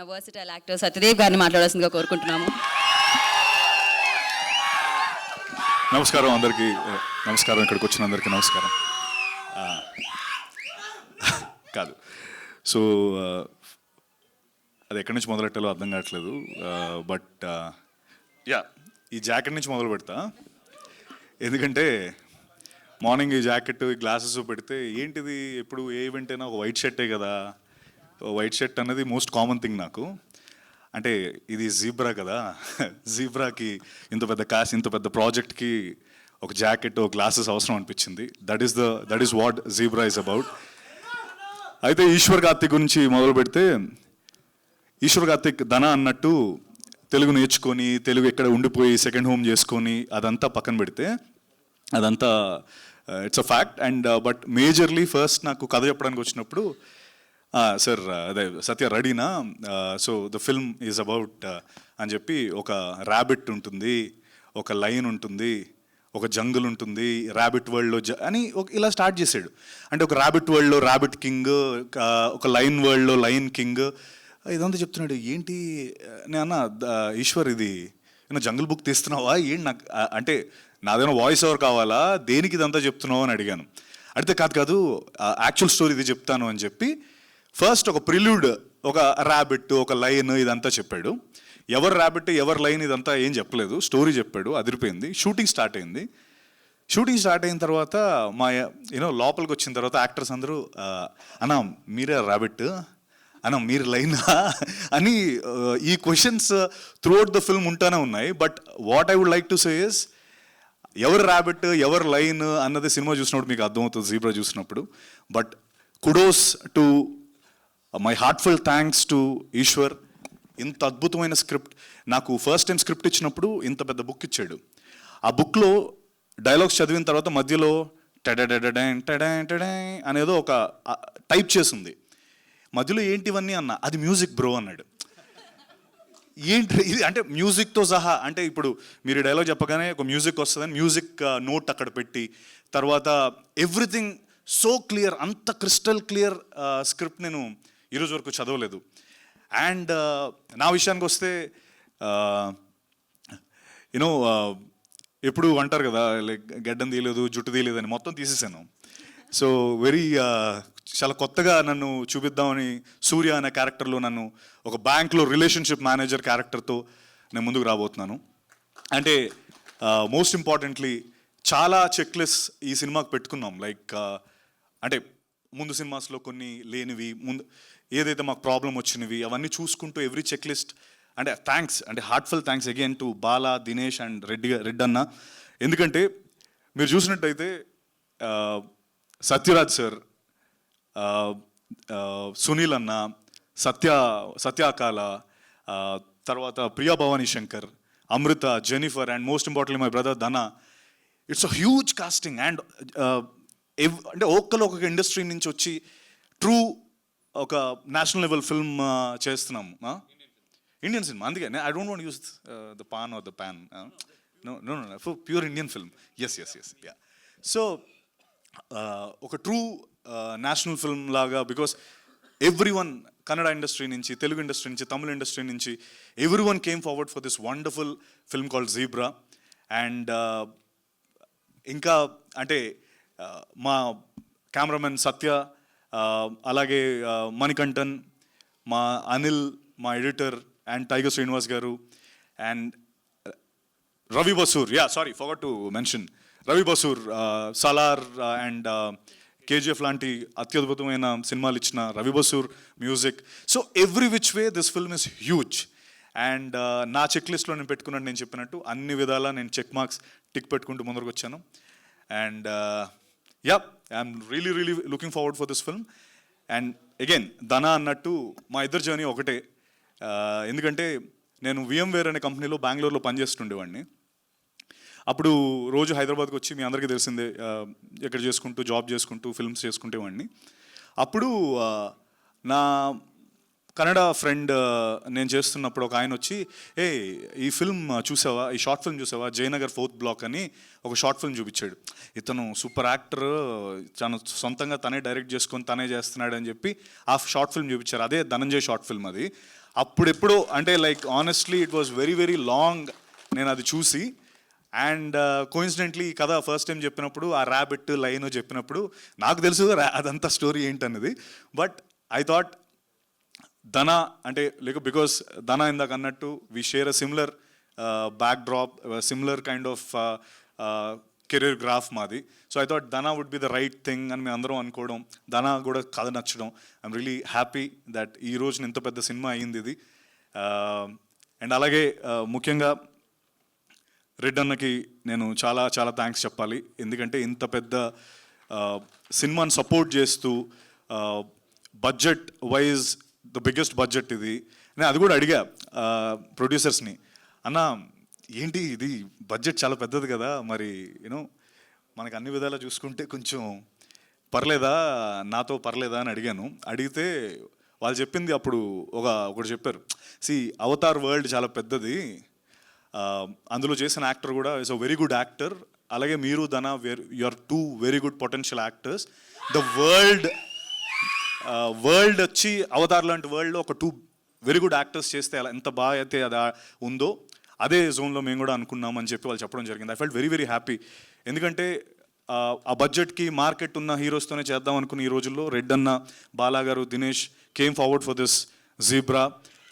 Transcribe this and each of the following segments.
Versatile actor Satyadev గారిని మాట్లాడాల్సిందిగా కోరుకుంటున్నాము. నమస్కారం అందరికీ. నమస్కారం, ఇక్కడికి వచ్చిన అందరికీ నమస్కారం. కాదు, సో అది ఎక్కడి నుంచి మొదలెట్టాలో అర్థం కావట్లేదు. బట్ యా, ఈ జాకెట్ నుంచి మొదలు పెడతా. ఎందుకంటే మార్నింగ్ ఈ జాకెట్, ఈ గ్లాసెస్ పెడితే ఏంటిది, ఎప్పుడు ఏ ఈవెంట్ అయినా ఒక వైట్ షర్టే కదా. వైట్ షర్ట్ అనేది మోస్ట్ కామన్ థింగ్ నాకు. అంటే ఇది జీబ్రా కదా, జీబ్రాకి ఇంత పెద్ద ప్రాజెక్ట్కి ఒక జాకెట్, ఒక గ్లాసెస్ అవసరం అనిపించింది. That is what zebra is about. అయితే ఈశ్వర్ కార్తిక్ గురించి మొదలు పెడితే, ఈశ్వర్ కార్తిక్ ధన అన్నట్టు తెలుగు నేర్చుకొని, తెలుగు ఎక్కడ ఉండిపోయి సెకండ్ హోమ్ చేసుకొని అదంతా పక్కన పెడితే, అదంతా it's a fact. And but majorly first నాకు కథ చెప్పడానికి వచ్చినప్పుడు, సార్ అదే సత్య రెడీనా, so the film is about అని చెప్పి, ఒక ర్యాబిట్ ఉంటుంది, ఒక లైన్ ఉంటుంది, ఒక జంగుల్ ఉంటుంది, ర్యాబిట్ వరల్డ్లో అని ఇలా స్టార్ట్ చేసాడు. అంటే ఒక ర్యాబిట్ వరల్డ్లో ర్యాబిట్ కింగ్, ఒక లైన్ వరల్డ్లో లైన్ కింగ్, ఇదంతా చెప్తున్నాడు. ఏంటి నేను ఈశ్వర్, ఇది జంగుల్ బుక్ తీస్తున్నావా ఏంటి? నాకు అంటే నాదేమో వాయిస్ ఓవర్ కావాలా, దేనికి ఇదంతా చెప్తున్నావు అని అడిగాను. అడిగితే కాదు యాక్చువల్ స్టోరీ ఇది చెప్తాను అని చెప్పి ఫస్ట్ ఒక ప్రిల్యూడ్, ఒక ర్యాబిట్, ఒక లైన్, ఇదంతా చెప్పాడు. ఎవరు ర్యాబిట్, ఎవరు లైన్ ఇదంతా ఏం చెప్పలేదు, స్టోరీ చెప్పాడు. అదిరిపోయింది. షూటింగ్ స్టార్ట్ అయింది. షూటింగ్ స్టార్ట్ అయిన తర్వాత మా లోపలికి వచ్చిన తర్వాత యాక్టర్స్ అందరూ, అన్నా మీరే ర్యాబిట్, అన్నా మీరు లైనా అని ఈ క్వశ్చన్స్ త్రూఅవుట్ ద ఫిల్మ్ ఉంటానే ఉన్నాయి. But what I would like to say is, ఎవరు ర్యాబిట్, ఎవరు లైన్ అన్నది సినిమా చూసినప్పుడు మీకు అర్థమవుతుంది, జీబ్రా చూసినప్పుడు. But kudos to my heartful thanks to Eshwar. ఇంత అద్భుతమైన స్క్రిప్ట్, నాకు ఫస్ట్ టైం స్క్రిప్ట్ ఇచ్చినప్పుడు ఇంత పెద్ద బుక్ ఇచ్చాడు. ఆ బుక్లో డైలాగ్స్ చదివిన తర్వాత మధ్యలో టెడెడెడెడెన్ టెడెన్ టెడెన్ అనేదో ఒక టైప్ చేసింది. మధ్యలో ఏంటివన్నీ అన్న, అది మ్యూజిక్ బ్రో అన్నాడు. ఏంటి ఇది అంటే మ్యూజిక్తో సహా, అంటే ఇప్పుడు మీరు డైలాగ్ చెప్పగానే ఒక మ్యూజిక్ వస్తుందని మ్యూజిక్ నోట్ అక్కడ పెట్టి, తర్వాత ఎవ్రీథింగ్ సో క్లియర్, అంత క్రిస్టల్ క్లియర్ స్క్రిప్ట్ నేను ఈరోజు వరకు చదవలేదు. అండ్ నా విషయానికి వస్తే, యూనో ఎప్పుడు అంటారు కదా, లైక్ గడ్డం తీయలేదు, జుట్టు తీయలేదు అని, మొత్తం తీసేసాను. సో చాలా కొత్తగా నన్ను చూపిద్దామని సూర్య అనే క్యారెక్టర్లో నన్ను ఒక బ్యాంక్లో రిలేషన్షిప్ మేనేజర్ క్యారెక్టర్తో నేను ముందుకు రాబోతున్నాను. అంటే మోస్ట్ ఇంపార్టెంట్లీ చాలా చెక్ లిస్ట్ ఈ సినిమాకి పెట్టుకున్నాం. లైక్ అంటే ముందు సినిమాస్లో కొన్ని లేనివి, ముందు ఏదైతే మాకు ప్రాబ్లం వచ్చినవి అవన్నీ చూసుకుంటూ ఎవ్రీ చెక్ లిస్ట్. అంటే థ్యాంక్స్, అంటే heartful thanks again to Bala, Dinesh and Reddy అన్న. ఎందుకంటే మీరు చూసినట్టయితే సత్యరాజ్ సార్, సునీల్ అన్న, సత్యాకాల, తర్వాత Priya Bhavani Shankar, Amrita, Jennifer, and most importantly my brother Dhana. It's a huge casting. And అంటే ఒక్కొక్క ఇండస్ట్రీ నుంచి వచ్చి ట్రూ ఒక నేషనల్ లెవెల్ ఫిల్మ్ చేస్తున్నాము, ఇండియన్ సినిమా. అందుకే I don't want use the pan or the pan, no pure Indian film. Yes ya. So ఒక true national film లాగా, because every one, Kannada industry నుంచి, తెలుగు ఇండస్ట్రీ నుంచి, తమిళ ఇండస్ట్రీ నుంచి, every one came forward for this wonderful film called zebra. And ఇంకా అంటే మా cameraman సత్య, అలాగే మణికంఠన్, మా అనిల్, మా ఎడిటర్, అండ్ టైగర్ శ్రీనివాస్ గారు, and Ravi Basur. Forgot to mention Ravi Basur, Salaar and KGF లాంటి అత్యద్భుతమైన సినిమాలు ఇచ్చిన Ravi Basur music. So every which way this film is huge. And నా చెక్ లిస్ట్లో నేను పెట్టుకున్నట్టు, నేను చెప్పినట్టు అన్ని విధాలా నేను చెక్ మార్క్స్ టిక్ పెట్టుకుంటూ ముందరకు వచ్చాను. And I'm really looking forward for this film. And again ధన అన్నట్టు మా ఇద్దరు జర్నీ ఒకటే. ఎందుకంటే నేను VMware అనే కంపెనీలో బెంగళూరులో పనిచేస్తుండేవాడిని. అప్పుడు రోజు హైదరాబాద్కి వచ్చి, మీ అందరికీ తెలిసిందే, ఎక్కడ చేసుకుంటూ జాబ్ చేసుకుంటూ ఫిల్మ్స్ చేసుకుంటేవాడిని. అప్పుడు నా కన్నడ ఫ్రెండ్ నేను చేస్తున్నప్పుడు ఒక ఆయన వచ్చి, ఈ ఫిల్మ్ చూసావా, ఈ షార్ట్ ఫిల్మ్ చూసావా, జయనగర్ 4th బ్లాక్ అని ఒక షార్ట్ ఫిల్మ్ చూపించాడు. ఇతను సూపర్ యాక్టర్, తను సొంతంగా తనే డైరెక్ట్ చేసుకొని తనే చేస్తున్నాడు అని చెప్పి ఆ షార్ట్ ఫిల్మ్ చూపించారు. అదే ధనంజయ్ షార్ట్ ఫిల్మ్. అది అప్పుడెప్పుడో అంటే like honestly it was very very long నేను అది చూసి. అండ్ కోయిన్సిడెంట్లీ ఈ కథ ఫస్ట్ టైం చెప్పినప్పుడు ఆ ర్యాబిట్ లైన్ చెప్పినప్పుడు నాకు తెలుసు అదంతా స్టోరీ ఏంటన్నది. బట్ ఐ థాట్ ధన అంటే లైక్ బికాస్ ధన ఇందాక అన్నట్టు we share a similar backdrop, similar kind of career graph మాది. So I thought Dhana would be the right thing అని మేము అందరం అనుకోవడం, ధన కూడా కథ నచ్చడం. ఐఎమ్ రియలీ హ్యాపీ దట్ ఈ రోజున ఇంత పెద్ద సినిమా అయ్యింది ఇది. అండ్ అలాగే ముఖ్యంగా రెడ్ అన్నకి నేను చాలా చాలా థ్యాంక్స్ చెప్పాలి. ఎందుకంటే ఇంత పెద్ద సినిమాని సపోర్ట్ చేస్తూ budget wise the biggest budget ఇది. నేను అది కూడా అడిగా ప్రొడ్యూసర్స్ని, అన్న ఏంటి ఇది బడ్జెట్ చాలా పెద్దది కదా, మరి యూనో మనకు అన్ని విధాలా చూసుకుంటే కొంచెం పర్లేదా, నాతో పర్లేదా అని అడిగాను. అడిగితే వాళ్ళు చెప్పింది అప్పుడు ఒకటి చెప్పారు, అవతార్ వరల్డ్ చాలా పెద్దది, అందులో చేసిన యాక్టర్ కూడా is a very good actor, అలాగే మీరు Dhana you are too very good potential actors. The world వచ్చి అవతార్ లాంటి వరల్డ్లో ఒక టూ వెరీ గుడ్ యాక్టర్స్ చేస్తే అలా ఎంత బాగా అయితే అది ఉందో అదే జోన్లో మేము కూడా అనుకున్నామని చెప్పి వాళ్ళు చెప్పడం జరిగింది. I felt very very happy. ఎందుకంటే ఆ బడ్జెట్కి మార్కెట్ ఉన్న హీరోస్తోనే చేద్దాం అనుకున్న ఈ రోజుల్లో రెడ్ అన్న, బాలా గారు, Dinesh came forward for this zebra.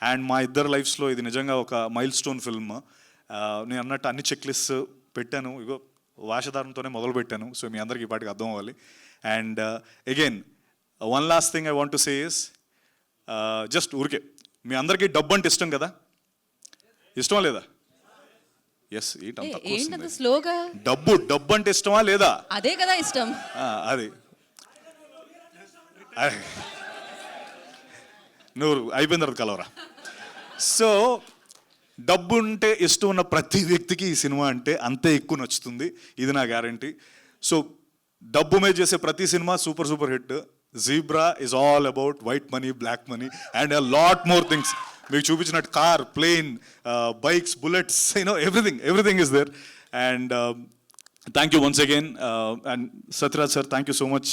And మా ఇద్దరు లైఫ్స్లో ఇది నిజంగా ఒక మైల్ స్టోన్ ఫిల్మ్. నేను అన్నట్టు అన్ని చెక్ లిస్ట్ పెట్టాను, ఇగో వాషధారంతోనే మొదలు పెట్టాను. సో మీ అందరికీ ఈ పాటికి అర్థం అవ్వాలి. And again one last thing I want to say is just ఊరికే మీ అందరికీ డబ్బు అంటే ఇష్టం కదా, ఇష్టమా లేదా? ఎస్, ఏంటంత స్లోగా డబ్బు అంటే ఇష్టమా లేదా? అదే కదా ఇష్టం. అది నువ్వు అయిపోయిన తర్వాత కలవరా. సో డబ్బు ఉంటే ఇష్టం ఉన్న ప్రతి వ్యక్తికి ఈ సినిమా అంటే అంతే ఎక్కువ నచ్చుతుంది, ఇది నా గ్యారంటీ. సో డబ్బు మీద చేసే ప్రతి సినిమా super super hit. Zebra is all about white money, black money and a lot more things. మీకు చూపించినట్టు car, plane, bikes, bullets, everything is there. And thank you once again. And Sathyaraj sir, thank you so much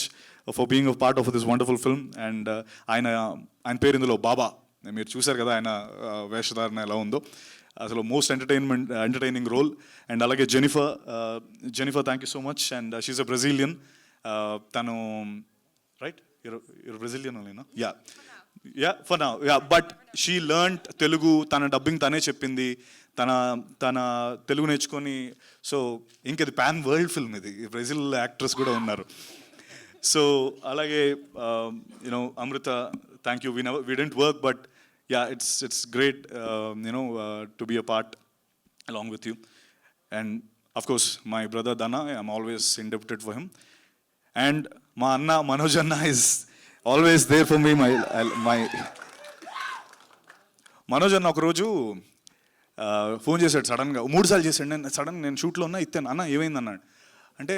for being a part of this wonderful film. And ఆయన పేరు ఇందులో బాబా, మీరు చూశారు కదా ఆయన వేషధారణ ఎలా ఉందో, అసలు మోస్ట్ ఎంటర్టైనింగ్ రోల్. అండ్ అలాగే Jennifer thank you so much. And she's a Brazilian. తను right, you're Brazilian only, no? Yeah, for now. Yeah, but she learned Telugu, తన డబ్బింగ్ తనే చెప్పింది, తన తెలుగు నేర్చుకొని. సో ఇంకది పాన్ వరల్డ్ ఫిల్మ్, ఇది Brazil actress కూడా ఉన్నారు. సో అలాగే you know Amrutha, thank you. We didn't work, but yeah, it's great to be a part along with you. And of course my brother Dana, I'm always indebted for him. And మా అన్న మనోజ్ అన్న is always there for me. my Manoj అన్న ఒకరోజు phone చేశాడు సడన్గా, 3 సార్లు చేశాడు. నేను షూట్లో ఉన్నా, ఇస్తాను అన్న ఏమైంది అన్నాడు. అంటే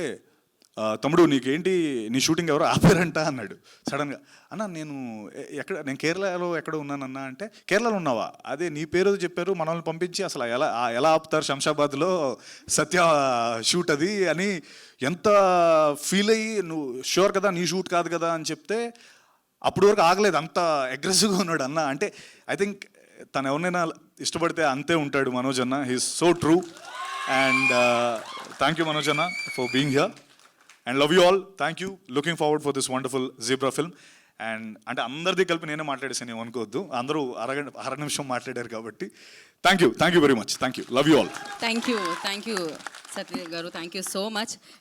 తమ్ముడు నీకేంటి, నీ షూటింగ్ ఎవరో ఆపారంట అన్నాడు సడన్గా. అన్న నేను కేరళలో ఎక్కడ ఉన్నానన్నా అంటే, కేరళలో ఉన్నావా, అదే నీ పేరు చెప్పారు, మనల్ని పంపించి అసలు ఎలా ఆపుతారు శంషాబాద్లో, సత్య షూట్ అది అని ఎంత ఫీల్ అయ్యి, నువ్వు షూర్ కదా నీ షూట్ కాదు కదా అని చెప్తే అప్పటి వరకు ఆగలేదు, అంత అగ్రెసివ్గా ఉన్నాడు అన్న. అంటే ఐ థింక్ తను ఎవరినైనా ఇష్టపడితే అంతే ఉంటాడు మనోజ్ అన్న. He is so true. And thank you Manoj అన్న for being here. And love you all. Thank you. Looking forward for this wonderful zebra film. And అంటే అందరిది కలిపి నేనే మాట్లాడేసాను, ఏం అనుకోవద్దు, అందరూ అర నిమిషం మాట్లాడారు కాబట్టి thank you very much. Thank you. Love you all. Thank you Satyadev గారు, థ్యాంక్ యూ సో మచ్.